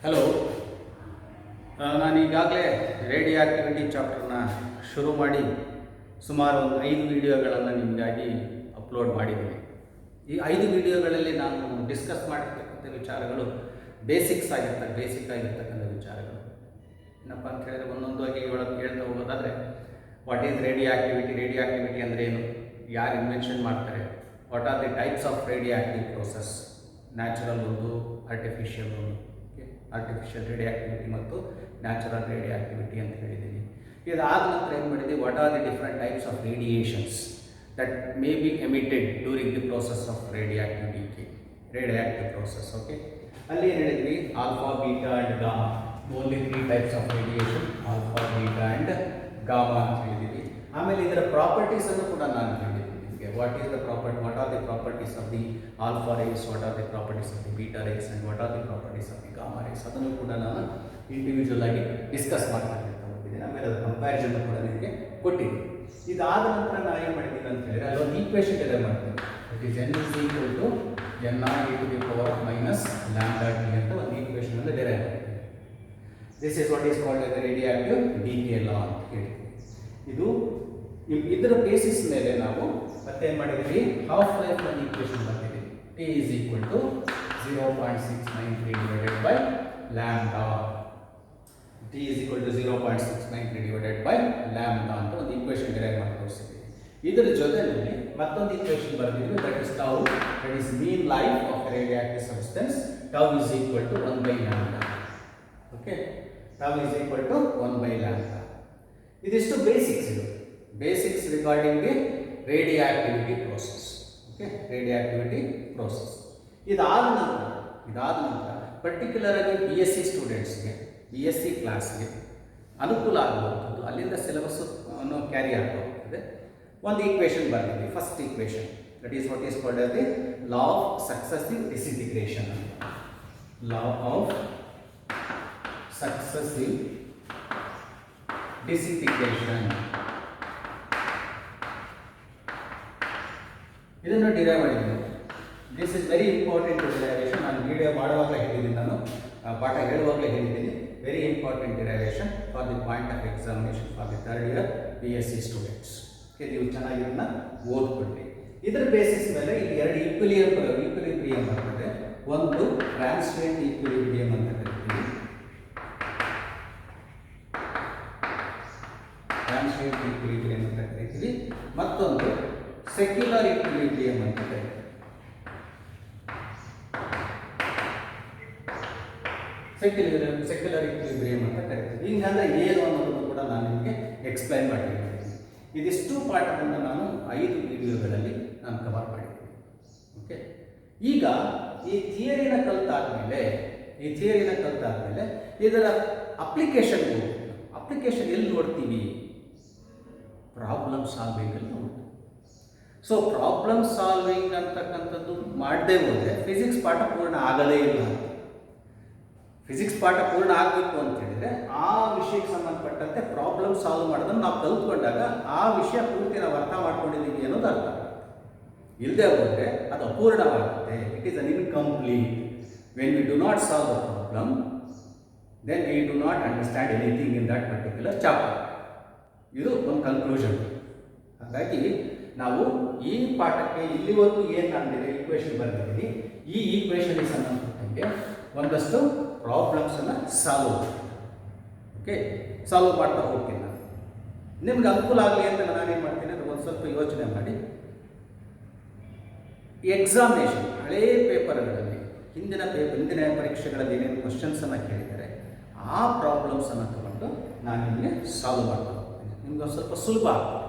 Hello. ನಾನು ಈಗಾಗಲೇ radio activity ಚಾಪ್ಟರ್ನ ಶುರು ಮಾಡಿ ಸುಮಾರು ಒಂದು 5 ವಿಡಿಯೋಗಳನ್ನು ನಿಮಗಾಗಿ ಅಪ್ಲೋಡ್ ಮಾಡಿದ್ದೀನಿ. ಈ 5 ವಿಡಿಯೋಗಳಲ್ಲಿ ನಾನು ಡಿಸ್ಕಸ್ ಮಾಡಿರ್ತಕ್ಕಂಥ ವಿಚಾರಗಳು ಬೇಸಿಕ್ ಆಗಿರ್ತಕ್ಕಂಥ ವಿಚಾರಗಳು. ಏನಪ್ಪ ಅಂತ ಹೇಳಿದ್ರೆ ಒಂದೊಂದಾಗಿ ಹೇಳ್ತಾ ಹೋಗೋದಾದರೆ, ವಾಟ್ ಈಸ್ ರೇಡಿಯೋ ಆಕ್ಟಿವಿಟಿ ಅಂದರೆ ಏನು, ಯಾರು ಇನ್ವೆನ್ಷನ್ ಮಾಡ್ತಾರೆ, what are the types of radio active process, natural ಒಂದು, ಆರ್ಟಿಫಿಷಿಯಲ್ ಒಂದು, ಆರ್ಟಿಫಿಷಿಯಲ್ ರೇಡಿಯೋ ಆಕ್ಟಿವಿಟಿ ಮತ್ತು ನ್ಯಾಚುರಲ್ ರೇಡಿಯೋ ಆಕ್ಟಿವಿಟಿ ಅಂತ ಹೇಳಿದ್ದೀನಿ. ಇದಾದ ನಂತರ ಏನು ಮಾಡಿದ್ವಿ, what are the different types of radiations that may be emitted during the process of radio active process. Okay, ಅಲ್ಲಿ ಏನು ಹೇಳಿದ್ವಿ, alpha, beta and gamma, only 3 types of radiation, alpha, beta and gamma ಅಂತ ಹೇಳಿದ್ದೀವಿ. ಆಮೇಲೆ ಇದರ ಪ್ರಾಪರ್ಟೀಸನ್ನು ಕೂಡ ನಾನು ಹೇಳಿದ್ದೀನಿ ನಿಮಗೆ. What are the properties of the alpha rays, what are the properties of the beta rays and what are the properties of the gamma rays, ಅದನ್ನು ಕೂಡ ನಾನು ಇಂಡಿವಿಜುವಲ್ ಆಗಿ ಡಿಸ್ಕಸ್ ಮಾಡ್ತಾ ಹೋಗ್ತಿದ್ದೀನಿ. ಆಮೇಲೆ ಅದರ ಕಂಪ್ಯಾರಿಸನ್ ಕೂಡ ನಿಮಗೆ ಕೊಟ್ಟಿದ್ದೀನಿ. ಇದಾದ ನಂತರ ನಾನು ಏನು ಮಾಡ್ತೀನಿ ಅಂತ ಹೇಳಿದ್ರೆ, ಅಲ್ಲೊಂದು ಈಕ್ವೇಷನ್ ಡಿರೈವ್ ಮಾಡ್ತೀನಿ. It is n is equal to n0 to the power of minus lambda t ಅಂತ ಒಂದು ಈಕ್ವೇಷನ್ ಅನ್ನು ಡಿರೈವ್ ಮಾಡ್ತೀನಿ. This is what is called as radioactive decay law ಅಂತ ಹೇಳಿ. ಇದರ ಬೇಸಿಸ್ ಮೇಲೆ ನಾವು ಮತ್ತೇನು ಮಾಡಿದ್ದೀವಿ, ಹಾಫ್ ಲೈಫ್ ಒಂದು ಈಕ್ವೇಷನ್ ಬರ್ತಿದ್ದೀವಿ. t is equal to 0.693 divided by lambda. t is equal to 0.693 divided by lambda ಅಂತ ಒಂದು ಈಕ್ವೇಷನ್ ಡಿರೈವ್ ಮಾಡಿ ತೋರಿಸಿದ್ದೀವಿ. ಇದರ ಜೊತೆಯಲ್ಲಿ ಮತ್ತೊಂದು ಈಕ್ವೇಷನ್ ಬರೆದಿದ್ವಿ, that is tau, that is mean life of radioactive substance. tau is equal to 1 by lambda. Okay, tau is equal to 1 by lambda. ಇದಿಷ್ಟು basics regarding the radioactivity process. Okay, radioactivity process. ಇದಾದ ನಂತರ particular ಆಗಿ BSc ಸ್ಟೂಡೆಂಟ್ಸ್ಗೆ, BSc ಕ್ಲಾಸ್ಗೆ ಅನುಕೂಲ ಆಗುವಂಥದ್ದು, ಅಲ್ಲಿಂದ syllabus ಅನ್ನು ಕ್ಯಾರಿ ಆಗ್ತಾ ಹೋಗ್ತದೆ. ಒಂದು ಈಕ್ವೇಷನ್ ಬರ್ತಿದೆ, first equation, that is what is called as the law of successive disintegration. Law of successive disintegration, ಇದನ್ನು ಡಿರೈವ್ ಮಾಡಿದ್ದೀನಿ. This is very important derivation. ನಾನು ವಿಡಿಯೋ ಮಾಡುವಾಗಲೇ ಹೇಳಿದ್ದೀನಿ, ನಾನು ಪಾಠ ಹೇಳುವಾಗಲೇ ಹೇಳಿದ್ದೀನಿ. Very important derivation for the point of examination for the 3rd year BSc students. Okay, ನೀವು ಚೆನ್ನಾಗಿ ಇದನ್ನು ಓದ್ಕೊಳ್ರಿ. ಇದರ ಬೇಸಿಸ್ ಮೇಲೆ ಇಲ್ಲಿ 2 ಈಕ್ವಿಲಿಬ್ರಿಯಂ ಬರ್ತದೆ. ಒಂದು ಟ್ರಾನ್ಸಿಯೆಂಟ್ ಈಕ್ವಿಲಿಬ್ರಿಯಂ ಅಂತ ಕರಿತೀವಿ, ಮತ್ತೊಂದು ಸೆಕ್ಯುಲರ್ ಈಕ್ವಿಲಿಬ್ರಿಯಂ ಅಂತ ಕರಿತೀವಿ. ಸೆಕ್ಯುಲರ್ ಈಕ್ವಿಲಿಬ್ರಿಯಂ ಅಂತ ಕರಿತೀವಿ. ಹಿಂಗಂದ್ರೆ ಏನು ಅನ್ನೋದನ್ನು ಕೂಡ ನಾನು ನಿಮಗೆ ಎಕ್ಸ್ಪ್ಲೈನ್ ಮಾಡಿದ್ದೀನಿ. ಇದಿಷ್ಟು ಪಾಠವನ್ನು ನಾನು 5 ವಿಡಿಯೋಗಳಲ್ಲಿ ನಾನು ಕವರ್ ಮಾಡಿದ್ದೀನಿ. ಓಕೆ, ಈಗ ಈ ಥಿಯರಿನ ಕಲಿತಾದ್ಮೇಲೆ ಇದರ ಅಪ್ಲಿಕೇಶನ್ ಎಲ್ಲಿ ನೋಡ್ತೀವಿ, ಪ್ರಾಬ್ಲಮ್ ಸಾಲ್ವಿಂಗಲ್ಲಿ ನೋಡ್ತೀವಿ. ಸೊ ಪ್ರಾಬ್ಲಮ್ ಸಾಲ್ವಿಂಗ್ ಅಂತಕ್ಕಂಥದ್ದು ಮಾಡದೇ ಹೋದರೆ ಫಿಸಿಕ್ಸ್ ಪಾಠ ಪೂರ್ಣ ಆಗದೇ ಇಲ್ಲ. ಫಿಸಿಕ್ಸ್ ಪಾಠ ಪೂರ್ಣ ಆಗಬೇಕು ಅಂತ ಹೇಳಿದರೆ ಆ ವಿಷಯಕ್ಕೆ ಸಂಬಂಧಪಟ್ಟಂತೆ ಪ್ರಾಬ್ಲಮ್ ಸಾಲ್ವ್ ಮಾಡೋದನ್ನು ನಾವು ಕಲ್ತ್ಕೊಂಡಾಗ ಆ ವಿಷಯ ಪೂರ್ತಿ ನಾವು ಅರ್ಥ ಮಾಡ್ಕೊಂಡಿದ್ದೀವಿ ಅನ್ನೋದು ಅರ್ಥ. ಇಲ್ಲದೆ ಹೋದರೆ ಅದು ಅಪೂರ್ಣವಾಗುತ್ತೆ. It is an incomplete. When we do not solve the problem, then we do not understand anything in that particular chapter. ಇದು ಒಂದು ಕನ್ಕ್ಲೂಷನ್. ಹಾಗಾಗಿ ನಾವು ಈ ಪಾಠಕ್ಕೆ ಇಲ್ಲಿವರೆಗೂ ಏನು ನಾನು ಈಕ್ವೇಷನ್ ಬರೆದಿದ್ದೀನಿ, ಈ ಈಕ್ವೇಷನ್ಗೆ ಸಂಬಂಧಪಟ್ಟಂಗೆ ಒಂದಷ್ಟು ಪ್ರಾಬ್ಲಮ್ಸನ್ನು ಸಾಲ್ವ್ ಮಾಡ್ತಾ ಹೋಗ್ತೀನಿ. ನಾನು ನಿಮ್ಗೆ ಅನುಕೂಲ ಆಗಲಿ ಅಂತ ನಾನೇನು ಮಾಡ್ತೀನಿ ಅಂದರೆ, ಒಂದು ಸ್ವಲ್ಪ ಯೋಚನೆ ಮಾಡಿ, ಎಕ್ಸಾಮಿನೇಷನ್ ಹಳೇ ಪೇಪರ್ಗಳಲ್ಲಿ ಹಿಂದಿನ ಪರೀಕ್ಷೆಗಳಲ್ಲಿ ಏನೇನು ಕ್ವಶನ್ಸನ್ನು ಕೇಳಿದರೆ ಆ ಪ್ರಾಬ್ಲಮ್ಸನ್ನು ತಗೊಂಡು ನಾನು ನಿಮಗೆ ಸಾಲ್ವ್ ಮಾಡ್ತಾ ಹೋಗ್ತೀನಿ. ನಿಮ್ಗೆ ಒಂದು ಸ್ವಲ್ಪ ಸುಲಭ ಆಗ್ತದೆ.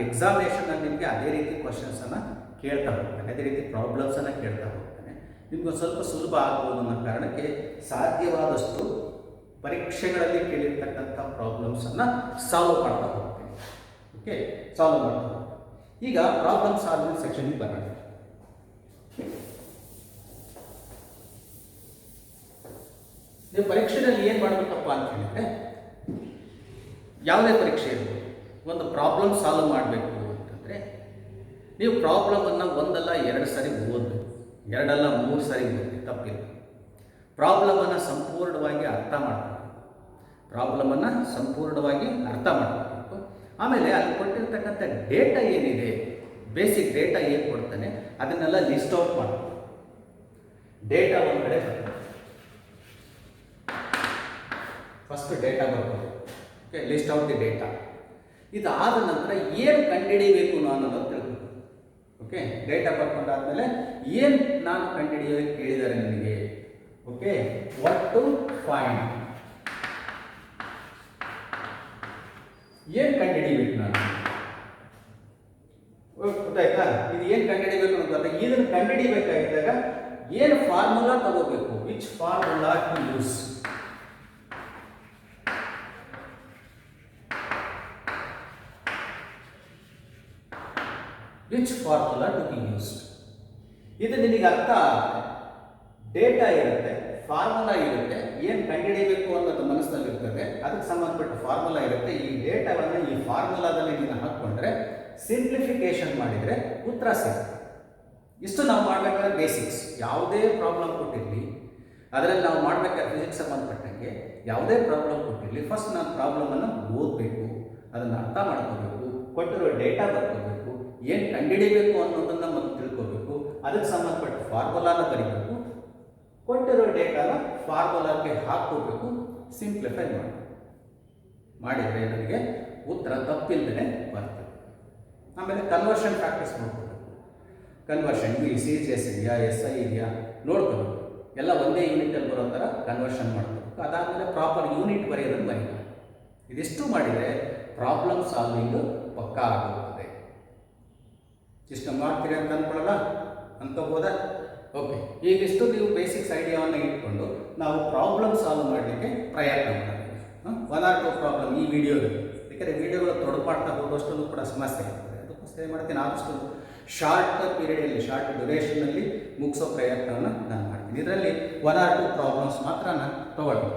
ಎಕ್ಸಾಮಿನೇಷನಲ್ಲಿ ನಿಮಗೆ ಅದೇ ರೀತಿ ಕ್ವಶನ್ಸನ್ನು ಕೇಳ್ತಾ ಹೋಗ್ತಾನೆ, ಅದೇ ರೀತಿ ಪ್ರಾಬ್ಲಮ್ಸನ್ನು ಕೇಳ್ತಾ ಹೋಗ್ತಾನೆ. ನಿಮ್ಗೊಂದು ಸ್ವಲ್ಪ ಸುಲಭ ಆಗ್ಬೋದು ಅನ್ನೋ ಕಾರಣಕ್ಕೆ ಸಾಧ್ಯವಾದಷ್ಟು ಪರೀಕ್ಷೆಗಳಲ್ಲಿ ಕೇಳಿರ್ತಕ್ಕಂಥ ಪ್ರಾಬ್ಲಮ್ಸನ್ನು ಸಾಲ್ವ್ ಮಾಡ್ತಾ ಹೋಗ್ತೀನಿ. ಓಕೆ, ಸಾಲ್ವ್ ಮಾಡ್ತಾ ಹೋಗ್ತೀನಿ. ಈಗ ಪ್ರಾಬ್ಲಮ್ ಸಾಲ್ವಿಂಗ್ ಸೆಕ್ಷನ್ಗೆ ಬರೋಣ. ನೀವು ಪರೀಕ್ಷೆಯಲ್ಲಿ ಏನು ಮಾಡಬೇಕಪ್ಪ ಅಂತ ಹೇಳಿದರೆ, ಯಾವುದೇ ಪರೀಕ್ಷೆ ಇರ್ಬೋದು, ಒಂದು ಪ್ರಾಬ್ಲಮ್ ಸಾಲ್ವ್ ಮಾಡಬೇಕು ಅಂತಂದರೆ ನೀವು ಪ್ರಾಬ್ಲಮನ್ನು 1 ಅಲ್ಲ 2 ಸಾರಿ ಓದಬೇಕು, 2 ಅಲ್ಲ 3 ಸಾರಿ ಓದಬೇಕು, ತಪ್ಪಿಲ್ಲ. ಪ್ರಾಬ್ಲಮನ್ನು ಸಂಪೂರ್ಣವಾಗಿ ಅರ್ಥ ಮಾಡ್ಕೋಬೇಕು. ಆಮೇಲೆ ಅಲ್ಲಿ ಕೊಟ್ಟಿರ್ತಕ್ಕಂಥ ಡೇಟಾ ಏನಿದೆ, ಬೇಸಿಕ್ ಡೇಟಾ ಏನು ಕೊಡ್ತಾನೆ ಅದನ್ನೆಲ್ಲ ಲಿಸ್ಟ್ ಔಟ್ ಮಾಡಬೇಕು. ಡೇಟಾ ಒಂದು ಕಡೆ ಬರ್ತದೆ, ಫಸ್ಟ್ ಡೇಟಾ ಬರ್ಬೋದು. Okay, list out the data. ಇದಾದ ನಂತರ ಏನು ಕಂಡುಹಿಡಿಯಬೇಕು ನಾನು ಅನ್ನೋದು ತಿಳ್ಕೊಬೇಕು. ಓಕೆ, ಡೇಟಾ ಬರ್ಕೊಂಡಾದ್ಮೇಲೆ ಏನು ನಾನು ಕಂಡುಹಿಡಿಯೋದಕ್ಕೆ ಕೇಳಿದ್ದಾರೆ ನನಗೆ. ಓಕೆ, ವಾಟ್ ಟು ಫೈಂಡ್, ಏನು ಕಂಡುಹಿಡಿಬೇಕು ನಾನು, ಗೊತ್ತಾಯ್ತಾ? ಇದು ಏನು ಕಂಡುಹಿಡಿಬೇಕು ಅಂತ ಇದನ್ನು ಕಂಡುಹಿಡಿಬೇಕಾಗಿದ್ದಾಗ ಏನು ಫಾರ್ಮುಲಾ ತಗೋಬೇಕು, which formula to use. Which formula to be used. ಇದು ನಿನಗೆ ಅರ್ಥ ಆಗುತ್ತೆ. ಡೇಟಾ ಇರುತ್ತೆ, ಫಾರ್ಮುಲಾ ಇರುತ್ತೆ, ಏನು ಕಂಡುಹಿಡಿಯಬೇಕು ಅನ್ನೋದು ಮನಸ್ಸಿನಲ್ಲಿ ಇರ್ತದೆ, ಅದಕ್ಕೆ ಸಂಬಂಧಪಟ್ಟ ಫಾರ್ಮುಲಾ ಇರುತ್ತೆ. ಈ ಡೇಟಾವನ್ನು ಈ ಫಾರ್ಮುಲಾದಲ್ಲಿ ನೀನು ಹಾಕ್ಕೊಂಡ್ರೆ, ಸಿಂಪ್ಲಿಫಿಕೇಶನ್ ಮಾಡಿದರೆ ಉತ್ತರ ಸಿಗುತ್ತೆ. ಇಷ್ಟು ನಾವು ಮಾಡಬೇಕಾದ್ರೆ ಬೇಸಿಕ್ಸ್. ಯಾವುದೇ ಪ್ರಾಬ್ಲಮ್ ಕೊಟ್ಟಿರಲಿ, ಅದರಲ್ಲಿ ನಾವು ಮಾಡಬೇಕಾದ್ರೆ ಫಿಸಿಕ್ಸ್ ಸಂಬಂಧಪಟ್ಟಂಗೆ ಯಾವುದೇ ಪ್ರಾಬ್ಲಮ್ ಕೊಟ್ಟಿರಲಿ, ಫಸ್ಟ್ ನಾನು ಪ್ರಾಬ್ಲಮನ್ನು ಓದಬೇಕು, ಅದನ್ನು ಅರ್ಥ ಮಾಡ್ಕೋಬೇಕು, ಕೊಟ್ಟಿರೋ ಡೇಟಾ ಬರ್ಕೋಬೇಕು, ಏನು ಕಂಡುಹಿಡಿಯಬೇಕು ಅನ್ನೋದನ್ನು ಮತ್ತು ತಿಳ್ಕೋಬೇಕು, ಅದಕ್ಕೆ ಸಂಬಂಧಪಟ್ಟ ಫಾರ್ಮುಲಾನ ಬರೀಬೇಕು, ಕೊಟ್ಟಿರೋ ಡೇಟಾನ ಫಾರ್ಮುಲಾಕ್ಕೆ ಹಾಕೋಬೇಕು, ಸಿಂಪ್ಲಿಫೈ ಮಾಡಿದರೆ ನನಗೆ ಉತ್ತರ ತಪ್ಪಿಲ್ಲದೆ ಬರ್ತದೆ. ಆಮೇಲೆ ಕನ್ವರ್ಷನ್ ಫ್ಯಾಕ್ಟರ್ಸ್ ನೋಡ್ಕೋಬೇಕು. ಕನ್ವರ್ಷನ್ CGS ಇದೆಯಾ, SI ಇದೆಯಾ ನೋಡ್ಕೋಬೇಕು. ಎಲ್ಲ ಒಂದೇ ಯೂನಿಟಲ್ಲಿ ಬರೋ ಥರ ಕನ್ವರ್ಷನ್ ಮಾಡ್ಕೋಬೇಕು. ಅದಾದಮೇಲೆ ಪ್ರಾಪರ್ ಯೂನಿಟ್ ಬರೆಯೋದನ್ನು ಬರೀಬೇಕು. ಇದಿಷ್ಟು ಮಾಡಿದರೆ ಪ್ರಾಬ್ಲಮ್ ಸಾಲ್ವಿಂಗು ಪಕ್ಕಾ ಆಗುತ್ತದೆ. ಇಷ್ಟು ಮಾಡ್ತೀರಿ ಅಂತ ಅಂದ್ಕೊಳ್ಳಲ್ಲ, ಅಂದ್ಕೋಬೋದಾ? ಓಕೆ, ಈಗಿಷ್ಟು ನೀವು ಬೇಸಿಕ್ಸ್ ಐಡಿಯಾವನ್ನು ಇಟ್ಕೊಂಡು ನಾವು ಪ್ರಾಬ್ಲಮ್ ಸಾಲ್ವ್ ಮಾಡಲಿಕ್ಕೆ ಪ್ರಯತ್ನ ಮಾಡ್ತೀವಿ. 1 or 2 ಪ್ರಾಬ್ಲಮ್ ಈ ವಿಡಿಯೋದಲ್ಲಿ, ಯಾಕೆಂದರೆ ವಿಡಿಯೋಗಳು ತೊಡಪಾಡ್ತಾ ಹೋಗೋಷ್ಟಲ್ಲೂ ಕೂಡ ಸಮಸ್ಯೆ ಆಗ್ತದೆ. ಅದಕ್ಕೋಸ್ಕರ ಏನು ಮಾಡ್ತೀನಿ, ಆದಷ್ಟು ಶಾರ್ಟ್ ಪೀರಿಯಡಲ್ಲಿ, ಶಾರ್ಟ್ ಡ್ಯೂರೇಷನಲ್ಲಿ ಮುಗಿಸೋ ಪ್ರಯತ್ನವನ್ನು ನಾನು ಮಾಡ್ತೀನಿ. ಇದರಲ್ಲಿ 1 or 2 ಪ್ರಾಬ್ಲಮ್ಸ್ ಮಾತ್ರ ನಾನು ತಗೊಳ್ತೀನಿ.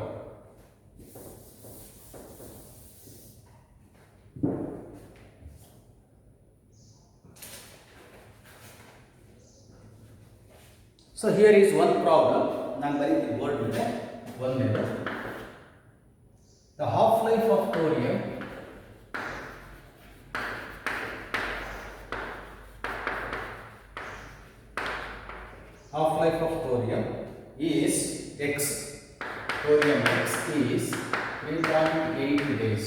So here is one problem. ನಾನು ಬರೀತೀನಿ ಬೋರ್ಡ್ ಮೇಲೆ. ಒಂದೇದು, the half-life of thorium is X. Thorium X is 3.8 days.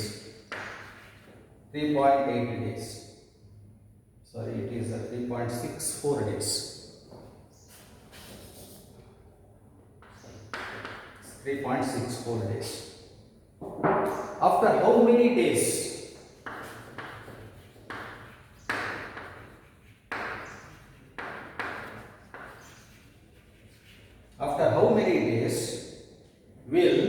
3.8 days. Sorry, it is 3.64 days. 3.64 days. After how many days? After how many days will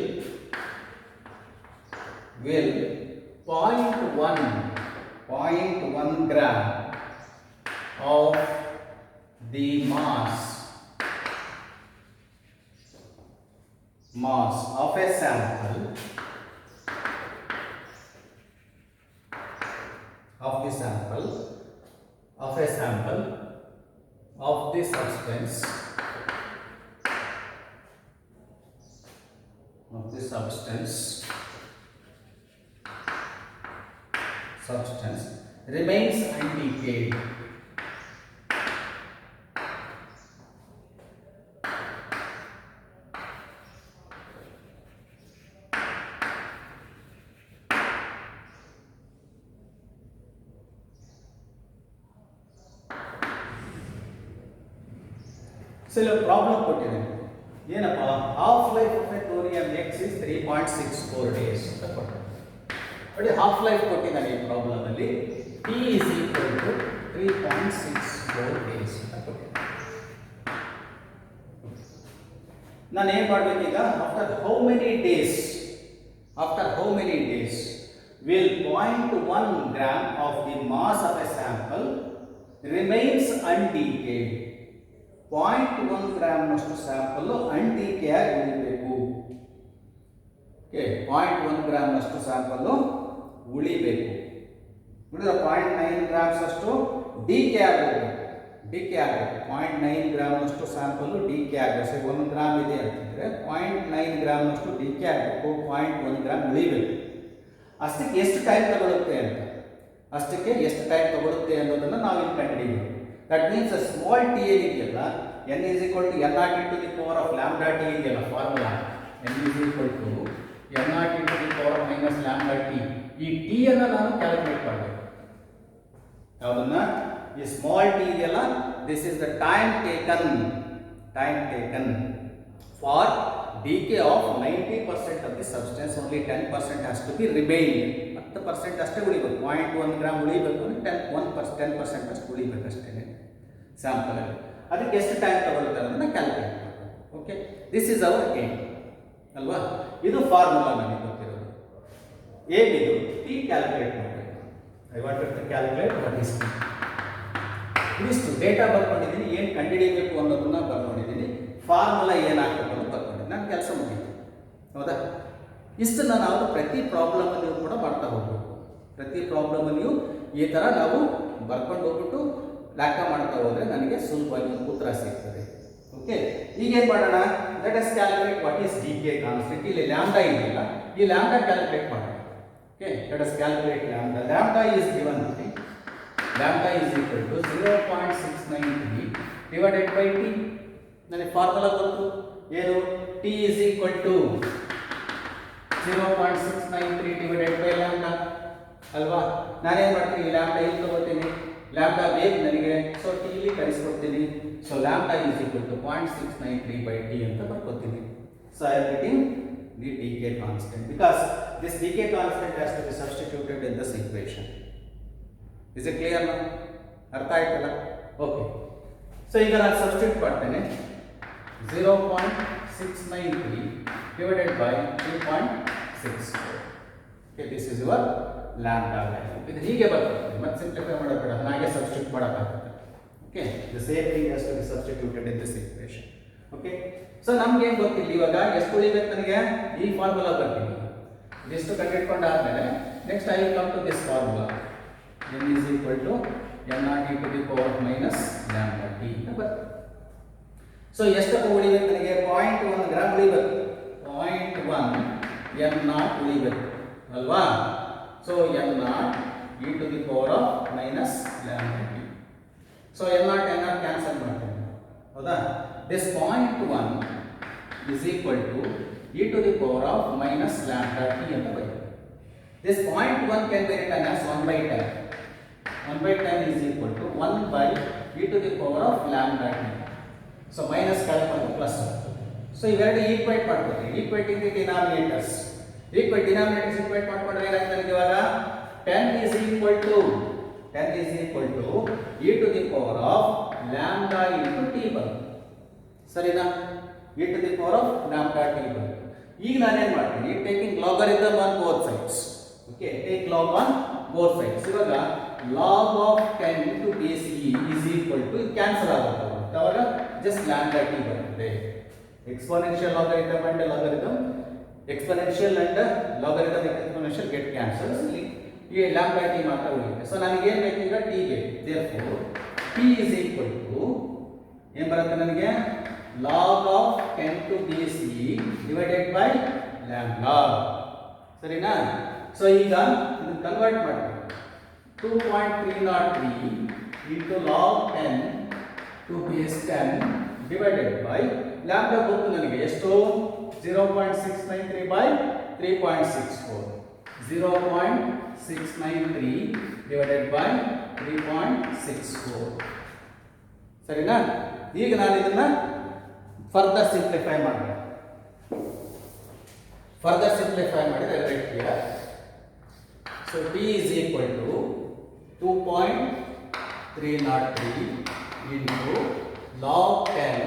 0.1 gram of the mass of a sample of the substance remains undecayed. So, problem ಕೊಟ್ಟಿದ್ದೇನೆ. ಏನಪ್ಪ, half life of a thorium X is 3.64 days ಅಂತ ಕೊಟ್ಟಿದ್ದಾರೆ. ನೋಡಿ, half life ಕೊಟ್ಟಿದ್ದಾನೆ ಈ problem ಅಲ್ಲಿ. T is equal to 3.64 days ಅಂತ ಕೊಟ್ಟಿದ್ದಾನೆ. ನಾನು ಏನು ಮಾಡಬೇಕೀಗ, after how many days will 0.1 gram of the mass of a sample remains undecayed. 0.1 gram ನಷ್ಟು ಸ್ಯಾಂಪಲ್ ಅನ್ಡಿಕೆ ಆಗಿ ಉಳಿಬೇಕು. ಓಕೆ, 0.1 ಗ್ರಾಮ್ ನಷ್ಟು ಸ್ಯಾಂಪಲ್ ಉಳಿಬೇಕು. ಉಳಿದ 0.9 ಗ್ರಾಮ್ಸ್ ಅಷ್ಟು ಡಿಕೆ ಆಗಬೇಕು. ಡಿ ಕೆ ಆಗಬೇಕು. 0.9 ಗ್ರಾಮ್ನಷ್ಟು ಸ್ಯಾಂಪಲ್ಲು ಡಿ ಕೆ ಆಗಬೇಕು. ಸೊ 1 ಗ್ರಾಮ್ ಇದೆ ಅಂತಂದರೆ 0.9 ಗ್ರಾಮ್ನಷ್ಟು ಡಿ ಕೆ ಆಗಬೇಕು, 0.1 ಗ್ರಾಮ್ ಉಳಿಬೇಕು. ಅಷ್ಟಕ್ಕೆ ಎಷ್ಟು ಟೈಮ್ ತಗೊಳುತ್ತೆ ಅಂತ, ಅಷ್ಟಕ್ಕೆ ಎಷ್ಟು ಟೈಮ್ ತಗೊಳುತ್ತೆ ಅನ್ನೋದನ್ನು ನಾವು ಇಲ್ಲಿ ಕಂಡುಹಿಡಿಯಬೇಕು. ದಟ್ ಮೀನ್ಸ್ ಸ್ಮಾಲ್ ಟಿ ಏನಿದೆಯಲ್ಲ, n is equal to n0 into the power of lambda t ಇದೆಯಲ್ಲ formula, n is equal to n0 into the power of minus lambda t. ಈ ಟಿ ಅನ್ನು ನಾನು ಕ್ಯಾಲ್ಕುಲೇಟ್ ಮಾಡಬೇಕು. ಯಾವುದನ್ನ? ಈ ಸ್ಮಾಲ್ ಟಿ ಇದೆಯಲ್ಲ, this is the time taken for decay of 90% of the substance. Only 10% has to be remained. 10% ಅಷ್ಟೇ ಉಳಿಬೇಕು. 0.1 gram ಉಳಿಬೇಕು ಅಂದರೆ 10% ಅಷ್ಟು ಉಳಿಬೇಕು ಅಷ್ಟೇ ಸ್ಯಾಂಪಲಲ್ಲಿ. ಅದಕ್ಕೆ ಎಷ್ಟು ಟೈಮ್ ತಗೊಳ್ತಾರೆ ಅದನ್ನು ಕ್ಯಾಲ್ಕುಲೇಟ್ ಮಾಡಬೇಕು. Okay, this is our aim ಅಲ್ವಾ? ಇದು ಫಾರ್ಮುಲಾ ನನಗೆ ಗೊತ್ತಿರೋದು. ಏಮ್ ಇದು, ಟಿ ಕ್ಯಾಲ್ಕುಲೇಟ್ ಮಾಡಬೇಕು. I wanted to calculate what is t. ಇದಿಷ್ಟು ಡೇಟಾ ಬರ್ಕೊಂಡಿದ್ದೀನಿ, ಏನು ಕಂಡುಹಿಡಿಯಬೇಕು ಅನ್ನೋದನ್ನ ಬರ್ಕೊಂಡಿದ್ದೀನಿ, ಫಾರ್ಮುಲಾ ಏನಾಗಬೇಕು ಅನ್ನೋದು ಬರ್ಕೊಂಡಿದ್ದೀನಿ. ನನ್ನ ಕೆಲಸ ಮುಗಿಯಿತು. ಹೌದಾ? ಇಷ್ಟನ್ನು ನಾವು ಪ್ರತಿ ಪ್ರಾಬ್ಲಮಲ್ಲಿಯೂ ಕೂಡ ಮಾಡ್ತಾ ಹೋಗಬೇಕು. ಪ್ರತಿ ಪ್ರಾಬ್ಲಮಲ್ಲಿಯೂ ಈ ಥರ ನಾವು ಬರ್ಕೊಂಡು ಹೋಗ್ಬಿಟ್ಟು ಲೆಕ್ಕ ಮಾಡ್ತಾ ಹೋದರೆ ನನಗೆ ಸುಲಭವಾಗಿ ಉತ್ತರ ಸಿಗ್ತದೆ. ಓಕೆ, ಈಗೇನು ಮಾಡೋಣ? Let us calculate what is decay constant. ಇಲ್ಲಿ ಲ್ಯಾಂಬ್ಡಾ ಇದೆಯಲ್ಲ, ಈ ಲ್ಯಾಂಬ್ಡಾ ಕ್ಯಾಲ್ಕುಲೇಟ್ ಮಾಡೋಣ. Okay, let us calculate lambda. Lambda is given ನೋಡಿ, lambda is equal to 0.693 divided by T. ನನಗೆ ಫಾರ್ಮುಲಾ ಗೊತ್ತು, ಏನು? T is equal to 0.693 divided by lambda ಅಲ್ವಾ? ನಾನೇನು ಮಾಡ್ತೀನಿ? ಲ್ಯಾಂಬ್ಡಾ ಇಲ್ಲಿ ತಗೋತೀನಿ, ಲ್ಯಾಂಬ್ಡಾ ಬೇಕು ನನಗೆ, ಸೊ ಟಿ ಇಲ್ಲಿ ಕಳಿಸ್ಕೊಡ್ತೀನಿ. So lambda is equal to 0.693 by T ಅಂತ ಬರ್ಕೊತೀನಿ. So I am getting the decay constant because this decay constant has to be substituted in this equation. Is it clear ನಾ? ಅರ್ಥ ಆಯ್ತಲ್ಲ? Okay, so ಈಗ ನಾನು substitute ಮಾಡ್ತೇನೆ. 0.693 divided by 3.64. Okay, this is your lambda value. ಇದು ಹೀಗೆ ಬರ್ತದೆ, ಮತ್ತೆ ಸಿಂಪ್ಲಿಫೈ ಮಾಡೋದು ಬೇಡ, ಹಾಗೆ ಸಬ್ಸ್ಟಿಟ್ಯೂಟ್ ಮಾಡೋಕ್ಕಾಗುತ್ತೆ. Okay, the same thing has to be substituted in this equation. Okay, so ನಮ್ಗೆ ಏನು ಗೊತ್ತಿಲ್ಲ ಇವಾಗ ಎಷ್ಟು ಉಳಿಬೇಕು ನನಗೆ? ಈ ಫಾರ್ಮುಲಾ ಬರ್ತೀನಿ. ಇದಿಷ್ಟು ಕಂಡುಹಿಡ್ಕೊಂಡಾದ್ಮೇಲೆ next I will come to this formula. n is equal to n0 into the power of minus lambda t ಅಂತ ಬರ್ತದೆ. ಸೊ ಎಷ್ಟಕ್ಕೆ ಉಳಿಬೇಕು ನನಗೆ? 0.1 ಗ್ರಾಮ್ ಉಳಿಬೇಕು. 0.1 n0 ಉಳಿಬೇಕು ಅಲ್ವಾ? So n0 e to the power of minus lambda t. So n0 cancel ಮಾಡ್ತೇನೆ, ಹೌದಾ? This 0.1 is equal to e to the power of minus lambda t ಅಂತ ಬರುತ್ತೆ. This 0.1 can be written as 1 by 10. 1 by 10 is equal to 1 by e to the power of lambda t. So minus ಕಳ್ಕೊಂಡು plus. So ಇವೆರಡು equate ಮಾಡ್ಕೊತೀವಿ. Equating the denominators. Denominators equate ಮಾಡ್ಕೊಂಡ್ರೆ ಏನಾಗ್ತದೆ ಇವಾಗ? 10 is equal to e to the power of lambda into t ಬರುತ್ತೆ. ಸರಿನಾ? e to the power of lambda t ಬರುತ್ತೆ. ಈಗ ನಾನೇನು ಮಾಡ್ತೀನಿ? Taking logarithm on both sides. Okay, take log on both sides. ಇವಾಗ log of 10 to base e is equal to cancel ಆಗುತ್ತೆ. ಅವಾಗ just lambda T ಬರುತ್ತೆ. Exponential logarithm and logarithm, exponential and logarithm exponential get cancels. ಇಲ್ಲಿ ಈ lambda T ಮಾತ್ರ ಉಳಿಯುತ್ತೆ. So ನನಗೆ ಏನು ಬೇಕು ಈಗ? ಟಿ ಬೇಕು. Therefore T is equal to ಏನು ಬರುತ್ತೆ ನನಗೆ? log of 10 to base e divided by lambda. ಸರಿನಾ? ಸೊ ಈಗ ಇದನ್ನು ಕನ್ವರ್ಟ್ ಮಾಡ್ತೀನಿ. 2.303 into log 10 to base 10 divided by lambda ಗೊತ್ತು ನನಗೆ ಎಷ್ಟು? 0.693 by 3.64. 0.693 divided by 3.64. ಸರಿನಾ? ಈಗ ನಾನು ಇದನ್ನ ಫರ್ದರ್ ಸಿಂಪ್ಲಿಫೈ ಮಾಡಿದೆ. ಮಾಡಿದ್ರೆ right here. So t is equal to 2.303 into log 10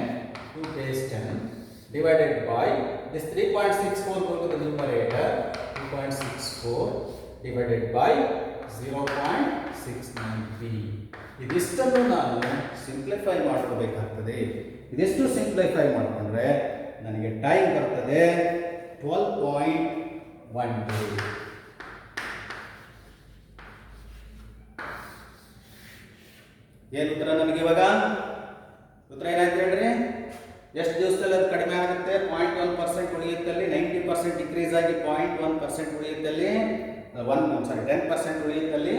to base 10 divided by this 3.64 go to the numerator, 2.64 divided by 0.693. ಇದಿಷ್ಟನ್ನು ನಾನು ಸಿಂಪ್ಲಿಫೈ ಮಾಡ್ಕೋಬೇಕಾಗ್ತದೆ. ಇದಿಷ್ಟು ಸಿಂಪ್ಲಿಫೈ ಮಾಡಿಕೊಂಡ್ರೆ ನನಗೆ ಟೈಮ್ ಬರ್ತದೆ 12.12. ಏನು ಉತ್ತರ ನಮಗೆ ಇವಾಗ? ಉತ್ತರ ಏನಾಯ್ತು ಹೇಳ್ರಿ? ಎಷ್ಟು ದಿವಸದಲ್ಲಿ ಅದು ಕಡಿಮೆ ಆಗುತ್ತೆ? 0.1% ಉಳಿಯುತ್ತಲ್ಲಿ 90% ಡಿಕ್ರೀಸ್ ಆಗಿ 0.1% ಉಳಿಯುತ್ತಲ್ಲಿ 10% ಉಳಿಯುತ್ತಲ್ಲಿ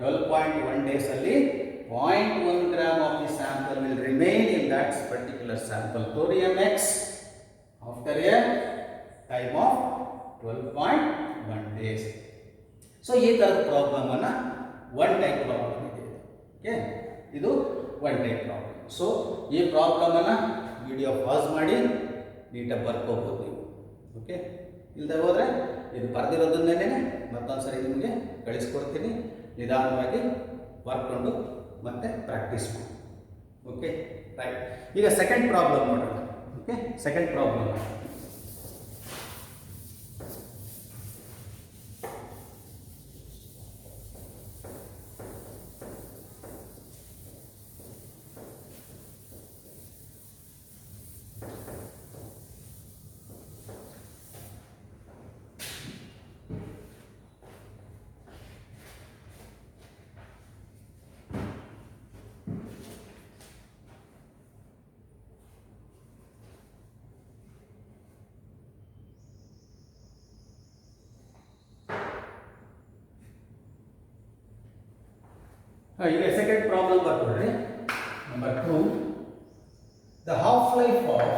12.1 days ಅಲ್ಲಿ 0.1 gram of the sample will remain in that particular sample thorium X after a time of 12.1 days. So ಈ ಥರದ ಪ್ರಾಬ್ಲಮ್ ಅನ್ನ ಒನ್ ಟೈಪ್ ಪ್ರಾಬ್ಲಮ್ ಇದೆ. ಓಕೆ, ಇದು ಒನ್ ಟೈಪ್ ಪ್ರಾಬ್ಲಮ್. ಸೊ ಈ ಪ್ರಾಬ್ಲಮ್ ಅನ್ನ ವಿಡಿಯೋ ಪಾಸ್ ಮಾಡಿ ನೀಟಾಗಿ ಬರ್ಕೋಬೋದು ನೀವು. ಓಕೆ, ಇಲ್ಲದೆ ಹೋದರೆ ಇದು ಬರೆದಿರೋದನ್ನೇ ಮತ್ತೊಂದು ಸರಿ ನಿಮಗೆ ಕಳಿಸ್ಕೊಡ್ತೀನಿ. ನಿಧಾನವಾಗಿ ಬರ್ಕೊಂಡು ಮತ್ತೆ ಪ್ರಾಕ್ಟೀಸ್ ಮಾಡಿ. Okay, right. ಈಗ ಸೆಕೆಂಡ್ ಪ್ರಾಬ್ಲಮ್ ನೋಡೋಣ. Okay, second problem. ಈಗ ಸೆಕೆಂಡ್ ಪ್ರಾಬ್ಲಮ್ ಬರ್ಕೊಡ್ರಿ. Number 2, the half life of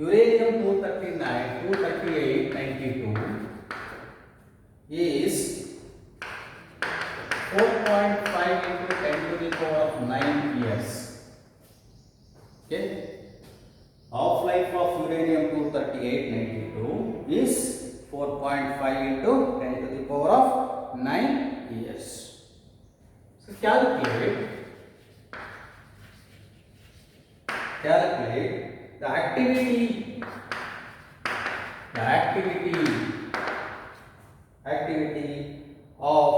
uranium 238-92 is 4.5 into 10 to the power of 9 years. Okay, half life of uranium 238-92 is 4.5 into 10 to the power of 9 years. So calculate the activity of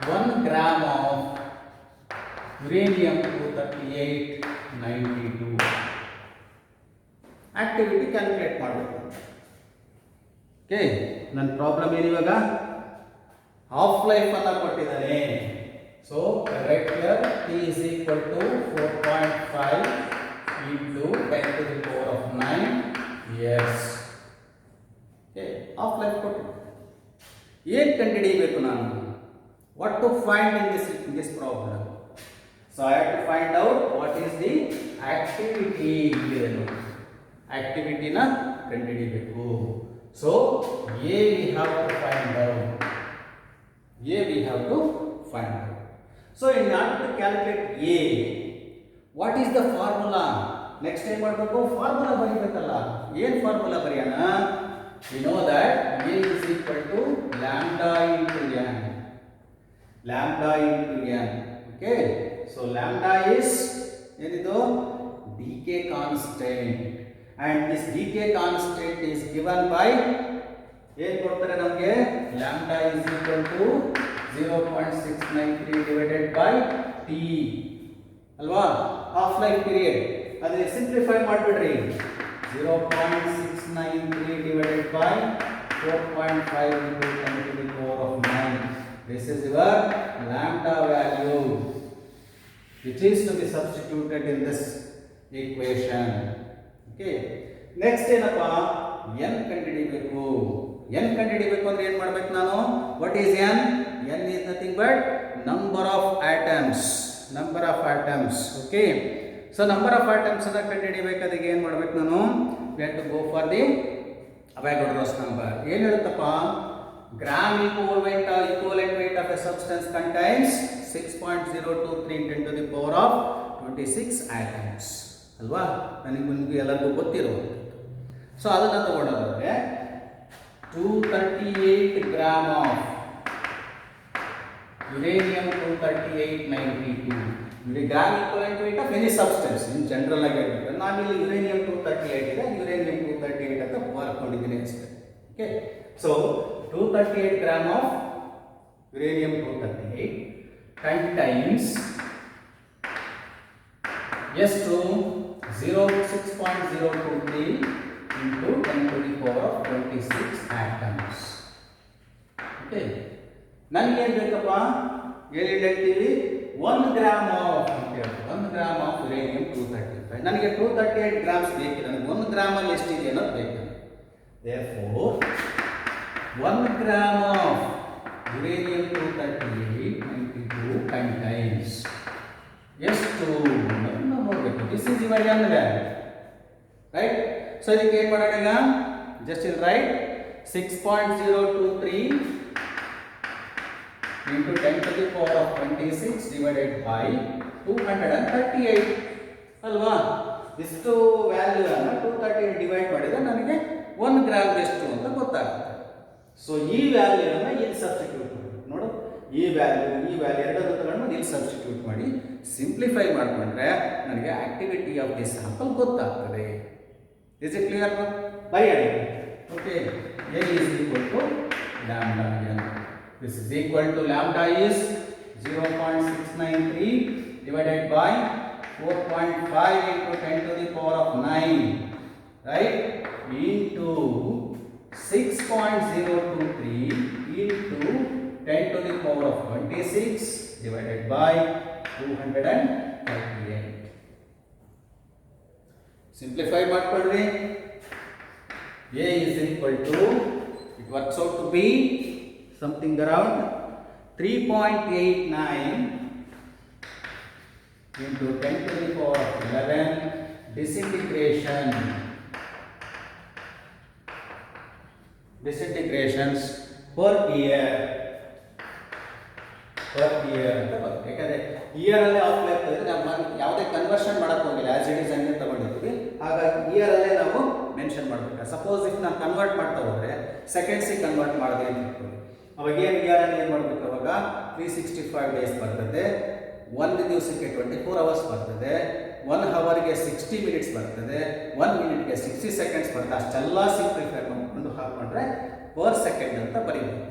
1 gram of uranium 238-92. Activity calculate ಮಾಡಬೇಕು. Okay, ನನ್ನ problem ಏನು ಇವಾಗ? Half life ಅನ್ನ ಕೊಟ್ಟಿದ್ದಾನೆ. So right here T is equal to 4.5 into 10 to the power of 9 years. Okay, half life ಕೊಟ್ಟು ಏನು ಕಂಡುಹಿಡಿಯಬೇಕು ನಾನು? What to find in this problem? So I have to find out what is the activity. Activity na ಕಂಡುಹಿಡಿಯಬೇಕು. So we have to find out. So in order to calculate A, what is the formula? Next time ಮಾಡಬೇಕು, formula ಬರೀಬೇಕಲ್ಲ. ಏನು formula ಬರೆಯೋಣ? We know that A is equal to lambda into n. Okay, so lambda is ಏನಿದು? decay constant, and this decay constant is given by ಏನು ಕೊಡ್ತಾರೆ ನಮಗೆ? lambda is equal to 0.693 divided by t ಅಲ್ವಾ? Half life period. ಅದನ್ನ simplify ಮಾಡಿಬಿಡ್ರಿ. 0.693 divided by 4.5 into 10 to the power of 9. This is your lambda value, which is to be substituted in this equation. Okay, next ಏನಪ್ಪಾ? n ಕಂಡುಹಿಡಿಯಬೇಕು. n ಕಂಡುಹಿಡಿಯಬೇಕು ಅಂದ್ರೆ ಏನು ಮಾಡಬೇಕು ನಾನು? What is n? n is nothing but number of atoms. Okay, so number of atoms ಅನ್ನ ಕಂಡುಹಿಡಿಯಬೇಕಾದ್ರೆ ಏನು ಮಾಡಬೇಕು ನಾನು? We have to go for the Avogadro's number. ಏನು ಹೇಳುತ್ತಪ್ಪ? gram equivalent weight of a substance contains 6.023 10 to the power of 26 atoms. ಅಲ್ವಾ? ನಿಮಗೆ ಎಲ್ಲರಿಗೂ ಗೊತ್ತಿರೋದು. So ಅದನ್ನು ತಗೊಂಡೋದ್ರೆ 238 gram of uranium 238-92. gram equivalent weight of any substance in general ಆಗಿ ಹೇಳ್ಬೇಕು. ನಾನು ಇಲ್ಲಿ uranium 238 ಇದೆ, uranium 238 ಅಂತ ಬರ್ಕೊಂಡಿದ್ದೀನಿ ಅಷ್ಟೇ. Okay, so 238 gram of uranium 238 contains ಎಷ್ಟು? 6.023 into 10 to the power of 26 atoms. Okay, ನನಗೆ ಏನು ಬೇಕಪ್ಪ, ಏನು ಹೇಳ್ತೀವಿ, 1 ಗ್ರಾಮ್ ಆಫ್ ಅಂತೇಳಿ 1 ಗ್ರಾಮ್ ಆಫ್ ಯುರೇನಿಯಂ 235. ನನಗೆ 238 ಗ್ರಾಮ್ಸ್ ಬೇಕಿಲ್ಲ, ನನಗೆ 1 ಗ್ರಾಮಲ್ಲಿ ಎಷ್ಟಿದೆ ಅನ್ನೋದು ಬೇಕು. therefore 1 gram of uranium 238 92 contains ಎಷ್ಟು ನಾವು ನೋಡಬೇಕು. This is your N value, right? So ಇದಕ್ಕೆ ಏನು ಮಾಡೋಣ ಈಗ, ಜಸ್ಟ್ ಇಲ್ಲಿ right 6.023 into 10 to the power of 26 divided by 238 ಅಲ್ವಾ? ಇಷ್ಟು ವ್ಯಾಲ್ಯೂ ಅನ್ನು 238 ಡಿವೈಡ್ ಮಾಡಿದರೆ ನನಗೆ 1 ಗ್ರಾಮ್ ಎಷ್ಟು ಅಂತ ಗೊತ್ತಾಗುತ್ತೆ. ಸೊ ಈ ವ್ಯಾಲ್ಯೂ ಅನ್ನು ಇಲ್ಲಿ ಸಬ್ಸ್ಟಿಟ್ಯೂಟ್ ಮಾಡಿ ನೋಡು, ಈ ವ್ಯಾಲ್ಯೂ ಎರಡನ್ನು ತಗೊಂಡು ಇಲ್ಲಿ ಸಬ್ಸ್ಟಿಟ್ಯೂಟ್ ಮಾಡಿ ಸಿಂಪ್ಲಿಫೈ ಮಾಡಿಕೊಂಡ್ರೆ ನನಗೆ ಆಕ್ಟಿವಿಟಿ ಆಫ್ ದಿ ಸ್ಯಾಂಪಲ್ ಗೊತ್ತಾಗ್ತದೆ. Is it clear? ಬರೆಯಿರಿ. Okay, A is equal to lambda n. This is equal to lambda is 0.693 divided by 4.5 into 10 to the power of 9, right? Into 6.023 into 10 to the power of 26 divided by 238. Simplify ಮಾಡ್ಕೊಳ್ಳಿ. A is equal to, it works out to be something around 3.89 into 10 to the power of 11 disintegrations per year ಅಂತ ಬರುತ್ತೆ. ಯಾಕಂದರೆ ಇಯರಲ್ಲಿ outline ಅಂದರೆ ನಾವು ಯಾವುದೇ conversion ಮಾಡೋಕ್ಕೆ ಹೋಗಿಲ್ಲ, as it is ಹಂಗೆ ತಗೊಂಡಿರ್ತೀವಿ. ಹಾಗಾಗಿ ಇಯರಲ್ಲೇ ನಾವು ಮೆನ್ಷನ್ ಮಾಡಬೇಕು. ಸಪೋಸ್ ಇಫ್ ನಾನು ಕನ್ವರ್ಟ್ ಮಾಡ್ತಾ ಹೋದರೆ ಸೆಕೆಂಡ್ಸಿಗೆ ಕನ್ವರ್ಟ್ ಮಾಡಿದೆ ಅಂತ ಇಟ್ಕೊಳ್ಳಿ, ಅವಾಗ ಏನು ಇಯರಲ್ಲಿ ಏನು ಮಾಡಬೇಕು, ಅವಾಗ 365 ಡೇಸ್ ಬರ್ತದೆ, 1 ದಿವಸಕ್ಕೆ 24 ಅವರ್ಸ್ ಬರ್ತದೆ, 1 ಅವರ್ಗೆ 60 ಮಿನಿಟ್ಸ್ ಬರ್ತದೆ, 1 ಮಿನಿಟ್ಗೆ 60 ಸೆಕೆಂಡ್ಸ್ ಬರ್ತದೆ. ಅಷ್ಟೆಲ್ಲ ಸಿಂಪ್ಲಿಫೈ ಮಾಡಿಕೊಂಡು ಹಾಕೊಂಡ್ರೆ ಪರ್ ಸೆಕೆಂಡ್ ಅಂತ ಬರೀಬೇಕು.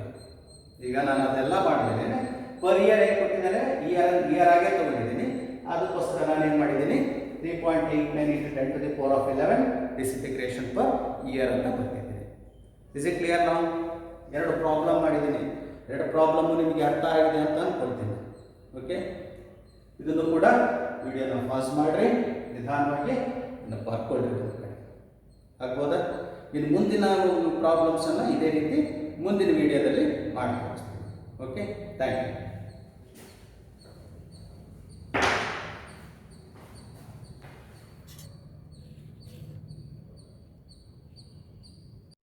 ಈಗ ನಾನು ಅದೆಲ್ಲ ಮಾಡಿದ್ದೇನೆ, ಪರ್ ಇಯರ್ ಏನು ಕೊಟ್ಟಿದ್ದಾರೆ, ಇಯರ್ ಆಗೇ ತೊಗೊಂಡಿದ್ದೀನಿ. ಅದಕ್ಕೋಸ್ಕರ ನಾನು ಏನು ಮಾಡಿದ್ದೀನಿ, 3.89 into 10 to the power of 11 disintegration per year ಅಂತ ಬರ್ತಿದ್ದೀನಿ. Is it clear? ನಾವು 2 ಪ್ರಾಬ್ಲಮ್ ಮಾಡಿದ್ದೀನಿ. 2 ಪ್ರಾಬ್ಲಮ್ಮು ನಿಮಗೆ ಅರ್ಥ ಆಗಿದೆ ಅಂತ ಅಂದ್ಕೊಳ್ತೀನಿ. ಓಕೆ, ಇದನ್ನು ಕೂಡ ವಿಡಿಯೋನ ಪಾಸ್ ಮಾಡಿರಿ, ನಿಧಾನವಾಗಿ ಇನ್ನು ಬರ್ಕೊಳ್ಳಿ. ಆಗ್ಬೋದಾ? ಇನ್ನು ಮುಂದಿನ ಪ್ರಾಬ್ಲಮ್ಸನ್ನು ಇದೇ ರೀತಿ ಮುಂದಿನ ವಿಡಿಯೋದಲ್ಲಿ ಮಾಡಿ ತೋರಿಸ್ತೀನಿ. Okay, thank you.